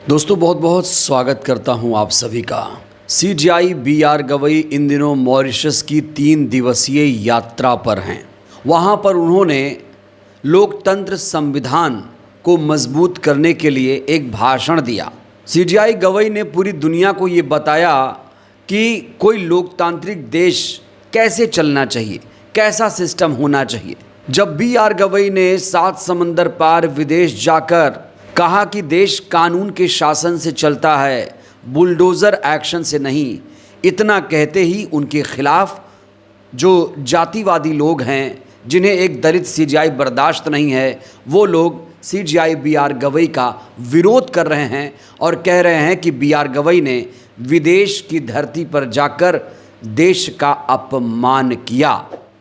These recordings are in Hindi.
दोस्तों बहुत बहुत स्वागत करता हूं आप सभी का। CGI B R. गवई इन दिनों मॉरिशस की 3 दिवसीय यात्रा पर हैं। वहां पर उन्होंने लोकतंत्र संविधान को मजबूत करने के लिए एक भाषण दिया। सीजीआई गवई ने पूरी दुनिया को ये बताया कि कोई लोकतांत्रिक देश कैसे चलना चाहिए, कैसा सिस्टम होना चाहिए। जब बी.आर. गवई ने 7 समंदर पार विदेश जाकर कहा कि देश कानून के शासन से चलता है, बुलडोज़र एक्शन से नहीं, इतना कहते ही उनके खिलाफ जो जातिवादी लोग हैं, जिन्हें एक दलित सीजीआई बर्दाश्त नहीं है, वो लोग सीजीआई बी.आर. गवई का विरोध कर रहे हैं और कह रहे हैं कि बी.आर. गवई ने विदेश की धरती पर जाकर देश का अपमान किया।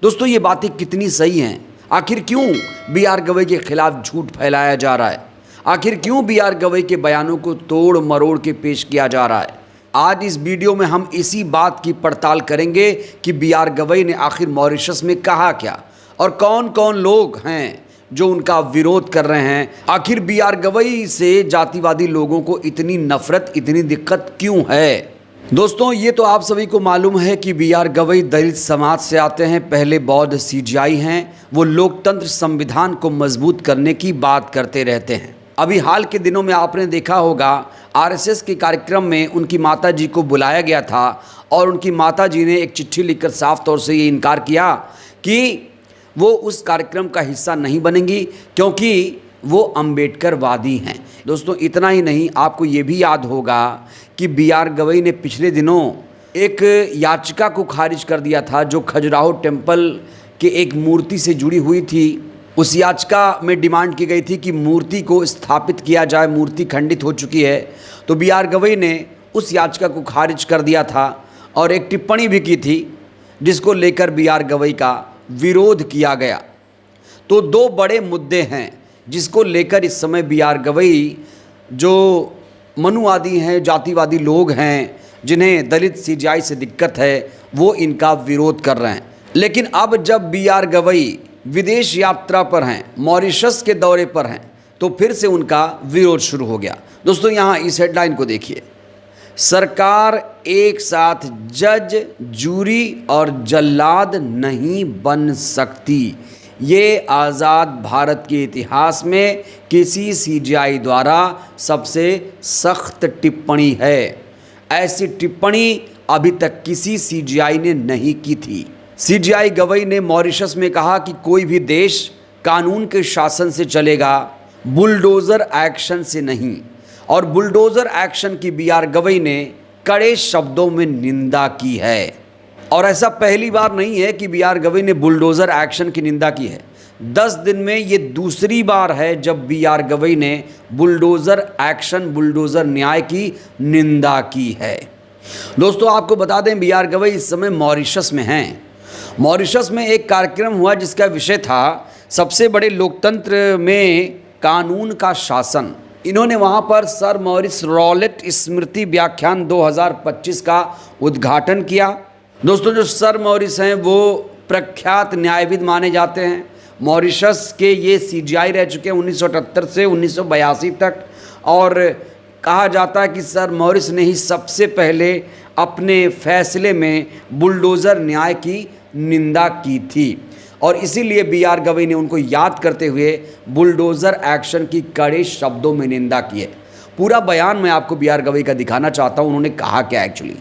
दोस्तों ये बातें कितनी सही हैं? आखिर क्यों बी.आर. गवई के खिलाफ झूठ फैलाया जा रहा है? आखिर क्यों बी.आर. गवई के बयानों को तोड़ मरोड़ के पेश किया जा रहा है? आज इस वीडियो में हम इसी बात की पड़ताल करेंगे कि बी.आर. गवई ने आखिर मॉरिशस में कहा क्या और कौन कौन लोग हैं जो उनका विरोध कर रहे हैं। आखिर बी.आर. गवई से जातिवादी लोगों को इतनी नफरत, इतनी दिक्कत क्यों है? दोस्तों ये तो आप सभी को मालूम है कि बी.आर. गवई दलित समाज से आते हैं, पहले बौद्ध सीजीआई हैं। वो लोकतंत्र संविधान को मजबूत करने की बात करते रहते हैं। अभी हाल के दिनों में आपने देखा होगा आरएसएस के कार्यक्रम में उनकी माता जी को बुलाया गया था और उनकी माता जी ने एक चिट्ठी लिखकर साफ तौर से ये इनकार किया कि वो उस कार्यक्रम का हिस्सा नहीं बनेंगी क्योंकि वो अम्बेडकरवादी हैं। दोस्तों इतना ही नहीं, आपको ये भी याद होगा कि बी.आर. गवई ने पिछले दिनों एक याचिका को खारिज कर दिया था जो खजुराहो टेम्पल के एक मूर्ति से जुड़ी हुई थी। उस याचिका में डिमांड की गई थी कि मूर्ति को स्थापित किया जाए, मूर्ति खंडित हो चुकी है। तो बी.आर. गवई ने उस याचिका को खारिज कर दिया था और एक टिप्पणी भी की थी जिसको लेकर बी.आर. गवई का विरोध किया गया। तो 2 बड़े मुद्दे हैं जिसको लेकर इस समय बी.आर. गवई जो मनुवादी हैं, जातिवादी लोग हैं, जिन्हें दलित सीजीआई से दिक्कत है, वो इनका विरोध कर रहे हैं। लेकिन अब जब बी.आर. गवई विदेश यात्रा पर हैं, मॉरिशस के दौरे पर हैं, तो फिर से उनका विरोध शुरू हो गया। दोस्तों यहाँ इस हेडलाइन को देखिए, सरकार एक साथ जज, जूरी और जल्लाद नहीं बन सकती। ये आज़ाद भारत के इतिहास में किसी सीजीआई द्वारा सबसे सख्त टिप्पणी है। ऐसी टिप्पणी अभी तक किसी सीजीआई ने नहीं की थी। सीजीआई गवई ने मॉरिशस में कहा कि कोई भी देश कानून के शासन से चलेगा, बुलडोज़र एक्शन से नहीं। और बुलडोज़र एक्शन की बी.आर. गवई ने कड़े शब्दों में निंदा की है। और ऐसा पहली बार नहीं है कि बी.आर. गवई ने बुलडोज़र एक्शन की निंदा की है। 10 दिन में ये दूसरी बार है जब बी.आर. गवई ने बुलडोज़र एक्शन, बुलडोज़र न्याय की निंदा की है। दोस्तों आपको बता दें, बी.आर. गवई इस समय मॉरिशस में हैं। मॉरिशस में एक कार्यक्रम हुआ जिसका विषय था सबसे बड़े लोकतंत्र में कानून का शासन। इन्होंने वहां पर सर मॉरिस रॉलेट स्मृति व्याख्यान 2025 का उद्घाटन किया। दोस्तों जो सर मॉरिस हैं वो प्रख्यात न्यायविद माने जाते हैं। मॉरिशस के ये सीजीआई रह चुके हैं 1978 से 1982 तक और कहा जाता है कि सर मॉरिस ने ही सबसे पहले अपने फैसले में बुलडोज़र न्याय की निंदा की थी और इसीलिए बी.आर. गवई ने उनको याद करते हुए बुलडोज़र एक्शन की कड़े शब्दों में निंदा की है। पूरा बयान मैं आपको बी.आर. गवई का दिखाना चाहता हूं, उन्होंने कहा क्या एक्चुअली।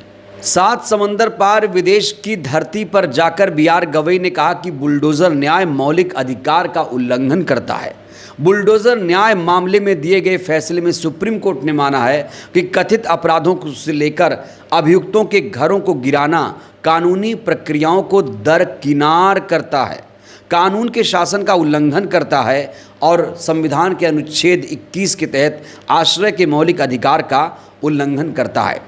7 समंदर पार विदेश की धरती पर जाकर बी.आर. गवई ने कहा कि बुलडोज़र न्याय मौलिक अधिकार का उल्लंघन करता है। बुलडोज़र न्याय मामले में दिए गए फैसले में सुप्रीम कोर्ट ने माना है कि कथित अपराधों से लेकर अभियुक्तों के घरों को गिराना कानूनी प्रक्रियाओं को दरकिनार करता है, कानून के शासन का उल्लंघन करता है और संविधान के अनुच्छेद 21 के तहत आश्रय के मौलिक अधिकार का उल्लंघन करता है।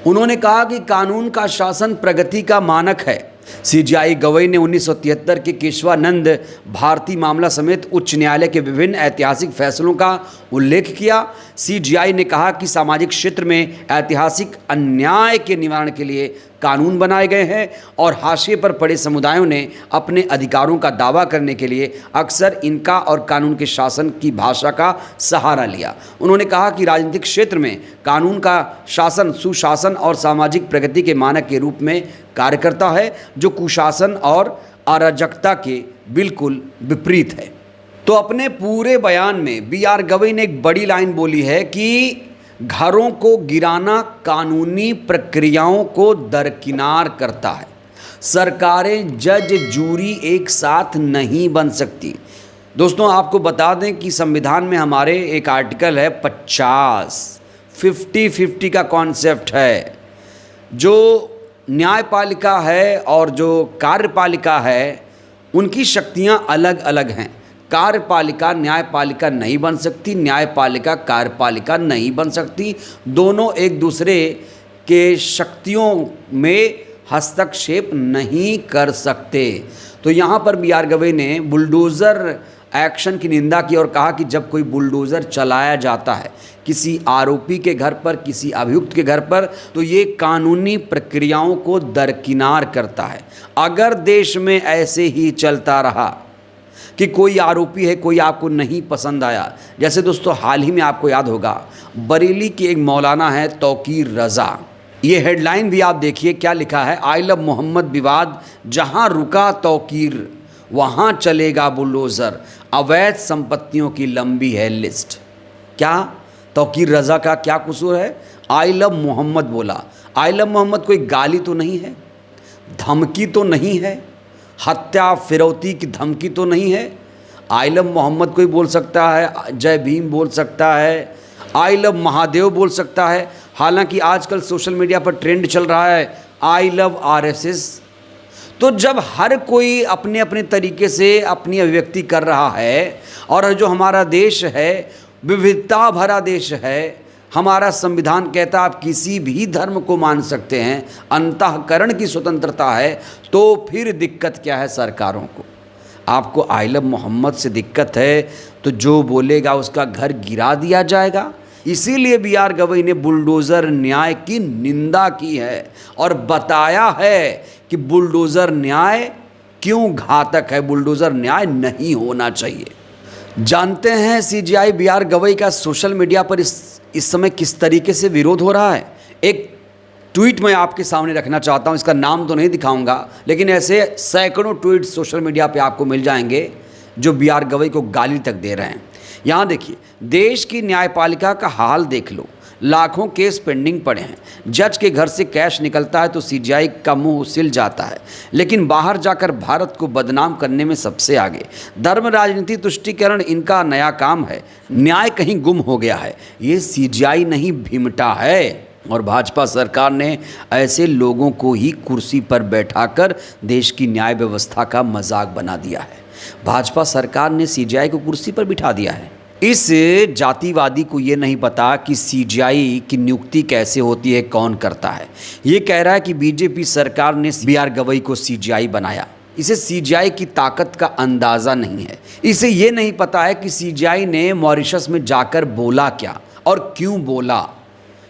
उन्होंने कहा कि कानून का शासन प्रगति का मानक है। सीजीआई गवई ने 1973 के केशवानंद भारती मामला समेत उच्च न्यायालय के विभिन्न ऐतिहासिक फैसलों का उल्लेख किया। सीजीआई ने कहा कि सामाजिक क्षेत्र में ऐतिहासिक अन्याय के निवारण के लिए कानून बनाए गए हैं और हाशिए पर पड़े समुदायों ने अपने अधिकारों का दावा करने के लिए अक्सर इनका और कानून के शासन की भाषा का सहारा लिया। उन्होंने कहा कि राजनीतिक क्षेत्र में कानून का शासन सुशासन और सामाजिक प्रगति के मानक के रूप में कार्य करता है, जो कुशासन और अराजकता के बिल्कुल विपरीत है। तो अपने पूरे बयान में बी.आर. गवई ने एक बड़ी लाइन बोली है कि घरों को गिराना कानूनी प्रक्रियाओं को दरकिनार करता है। सरकारें, जज, जूरी एक साथ नहीं बन सकती। दोस्तों, आपको बता दें कि संविधान में हमारे एक आर्टिकल है 50 का कॉन्सेप्ट है। जो न्यायपालिका है और जो कार्यपालिका है उनकी शक्तियां अलग अलग हैं। कार्यपालिका न्यायपालिका नहीं बन सकती, न्यायपालिका कार्यपालिका नहीं बन सकती। दोनों एक दूसरे के शक्तियों में हस्तक्षेप नहीं कर सकते। तो यहाँ पर बी.आर. गवई ने बुलडोज़र एक्शन की निंदा की और कहा कि जब कोई बुलडोज़र चलाया जाता है किसी आरोपी के घर पर, किसी अभियुक्त के घर पर, तो ये कानूनी प्रक्रियाओं को दरकिनार करता है। अगर देश में ऐसे ही चलता रहा कि कोई आरोपी है, कोई आपको नहीं पसंद आया, जैसे दोस्तों हाल ही में आपको याद होगा बरेली की एक मौलाना है तौकीर रज़ा, ये हेडलाइन भी आप देखिए क्या लिखा है, आई लव मोहम्मद विवाद, जहां रुका तौकीर वहां चलेगा बुलडोज़र, अवैध संपत्तियों की लंबी है लिस्ट। क्या तौकीर रज़ा का क्या कसूर है? आई लव मोहम्मद बोला। आई लव मोहम्मद कोई गाली तो नहीं है, धमकी तो नहीं है, हत्या फिरौती की धमकी तो नहीं है। आई लव मोहम्मद कोई बोल सकता है, जय भीम बोल सकता है, आई लव महादेव बोल सकता है। हालांकि आजकल सोशल मीडिया पर ट्रेंड चल रहा है आई लव आरएसएस। तो जब हर कोई अपने अपने तरीके से अपनी अभिव्यक्ति कर रहा है और जो हमारा देश है विविधता भरा देश है, हमारा संविधान कहता है आप किसी भी धर्म को मान सकते हैं, अंतःकरण की स्वतंत्रता है, तो फिर दिक्कत क्या है सरकारों को? आपको आई लव मोहम्मद से दिक्कत है तो जो बोलेगा उसका घर गिरा दिया जाएगा। इसीलिए बी.आर. गवई ने बुलडोज़र न्याय की निंदा की है और बताया है कि बुलडोज़र न्याय क्यों घातक है, बुलडोज़र न्याय नहीं होना चाहिए। जानते हैं सीजीआई बी.आर. गवई का सोशल मीडिया पर इस समय किस तरीके से विरोध हो रहा है? एक ट्वीट मैं आपके सामने रखना चाहता हूं, इसका नाम तो नहीं दिखाऊंगा, लेकिन ऐसे सैकड़ों ट्वीट सोशल मीडिया पे आपको मिल जाएंगे जो बी.आर. गवई को गाली तक दे रहे हैं। यहाँ देखिए, देश की न्यायपालिका का हाल देख लो, लाखों केस पेंडिंग पड़े हैं। जज के घर से कैश निकलता है तो सीजीआई का मुंह सिल जाता है, लेकिन बाहर जाकर भारत को बदनाम करने में सबसे आगे। धर्म, राजनीति, तुष्टीकरण इनका नया काम है। न्याय कहीं गुम हो गया है, ये सीजीआई नहीं भिमटा है। और भाजपा सरकार ने ऐसे लोगों को ही कुर्सी पर बैठाकर देश की न्याय व्यवस्था का मजाक बना दिया है। भाजपा सरकार ने सीजीआई को कुर्सी पर बिठा दिया है। इस जातिवादी को ये नहीं पता कि सीजीआई की नियुक्ति कैसे होती है, कौन करता है। ये कह रहा है कि बीजेपी सरकार ने बी.आर. गवई को सीजीआई बनाया। इसे सीजीआई की ताकत का अंदाज़ा नहीं है। इसे ये नहीं पता है कि सीजीआई ने मॉरिशस में जाकर बोला क्या और क्यों बोला।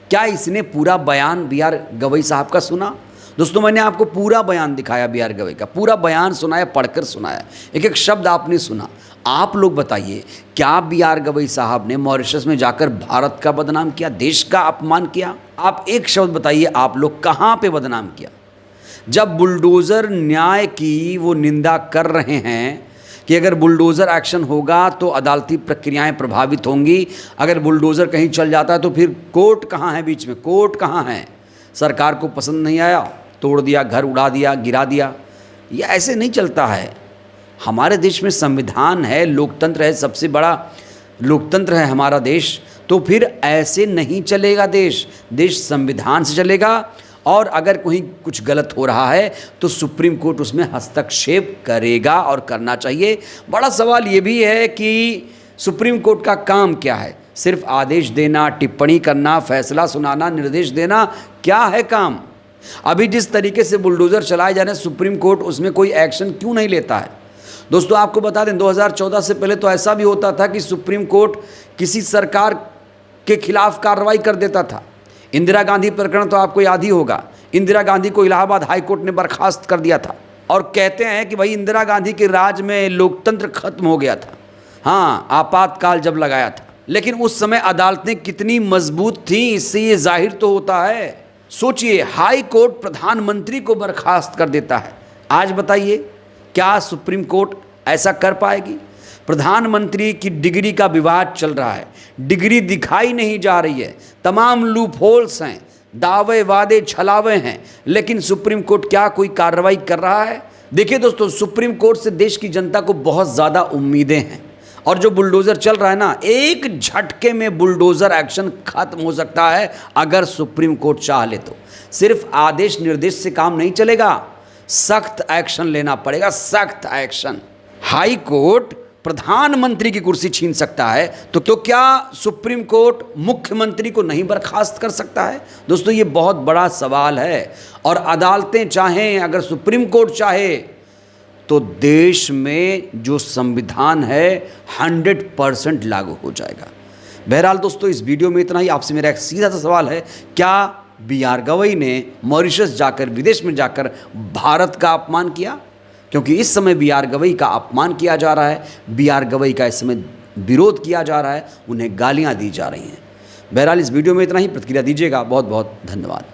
क्या इसने पूरा बयान बी.आर. गवई साहब का सुना? दोस्तों, मैंने आपको पूरा बयान दिखाया बी.आर. गवई का, पूरा बयान सुनाया, पढ़कर सुनाया, एक एक शब्द आपने सुना। आप लोग बताइए, क्या बी.आर. गवई साहब ने मॉरिशस में जाकर भारत का बदनाम किया, देश का अपमान किया? आप एक शब्द बताइए, आप लोग कहाँ पे बदनाम किया? जब बुलडोज़र न्याय की वो निंदा कर रहे हैं कि अगर बुलडोज़र एक्शन होगा तो अदालती प्रक्रियाएं प्रभावित होंगी, अगर बुलडोज़र कहीं चल जाता है तो फिर कोर्ट कहाँ है, बीच में कोर्ट कहाँ है? सरकार को पसंद नहीं आया, तोड़ दिया, घर उड़ा दिया, गिरा दिया। ये ऐसे नहीं चलता है। हमारे देश में संविधान है, लोकतंत्र है, सबसे बड़ा लोकतंत्र है हमारा देश। तो फिर ऐसे नहीं चलेगा देश। देश संविधान से चलेगा और अगर कहीं कुछ गलत हो रहा है तो सुप्रीम कोर्ट उसमें हस्तक्षेप करेगा और करना चाहिए। बड़ा सवाल ये भी है कि सुप्रीम कोर्ट का काम क्या है? सिर्फ आदेश देना, टिप्पणी करना, फैसला सुनाना, निर्देश देना, क्या है काम? अभी जिस तरीके से बुलडोज़र चलाए जा रहे हैं, सुप्रीम कोर्ट उसमें कोई एक्शन क्यों नहीं लेता है? दोस्तों, आपको बता दें 2014 से पहले तो ऐसा भी होता था कि सुप्रीम कोर्ट किसी सरकार के खिलाफ कार्रवाई कर देता था। इंदिरा गांधी प्रकरण तो आपको याद ही होगा। इंदिरा गांधी को इलाहाबाद हाई कोर्ट ने बर्खास्त कर दिया था और कहते हैं कि भाई इंदिरा गांधी के राज में लोकतंत्र खत्म हो गया था। हाँ, आपातकाल जब लगाया था, लेकिन उस समय अदालतें कितनी मजबूत थीं, इससे ये जाहिर तो होता है। सोचिए, हाई कोर्ट प्रधानमंत्री को बर्खास्त कर देता है। आज बताइए, क्या सुप्रीम कोर्ट ऐसा कर पाएगी? प्रधानमंत्री की डिग्री का विवाद चल रहा है, डिग्री दिखाई नहीं जा रही है, तमाम लूप होल्स हैं, दावे वादे छलावे हैं, लेकिन सुप्रीम कोर्ट क्या कोई कार्रवाई कर रहा है? देखिए दोस्तों, सुप्रीम कोर्ट से देश की जनता को बहुत ज़्यादा उम्मीदें हैं और जो बुलडोज़र चल रहा है ना, एक झटके में बुलडोज़र एक्शन खत्म हो सकता है अगर सुप्रीम कोर्ट चाह ले तो। सिर्फ आदेश निर्देश से काम नहीं चलेगा, सख्त एक्शन लेना पड़ेगा, सख्त एक्शन। हाई कोर्ट प्रधानमंत्री की कुर्सी छीन सकता है तो क्या सुप्रीम कोर्ट मुख्यमंत्री को नहीं बर्खास्त कर सकता है? दोस्तों, ये बहुत बड़ा सवाल है और अदालतें चाहें, अगर सुप्रीम कोर्ट चाहे तो देश में जो संविधान है 100% लागू हो जाएगा। बहरहाल दोस्तों, इस वीडियो में इतना ही। आपसे मेरा एक सीधा सा सवाल है, क्या बी.आर. गवई ने मॉरिशस जाकर, विदेश में जाकर भारत का अपमान किया? क्योंकि इस समय बी.आर. गवई का अपमान किया जा रहा है, बी.आर. गवई का इस समय विरोध किया जा रहा है, उन्हें गालियां दी जा रही हैं। बहरहाल इस वीडियो में इतना ही। प्रतिक्रिया दीजिएगा। बहुत बहुत धन्यवाद।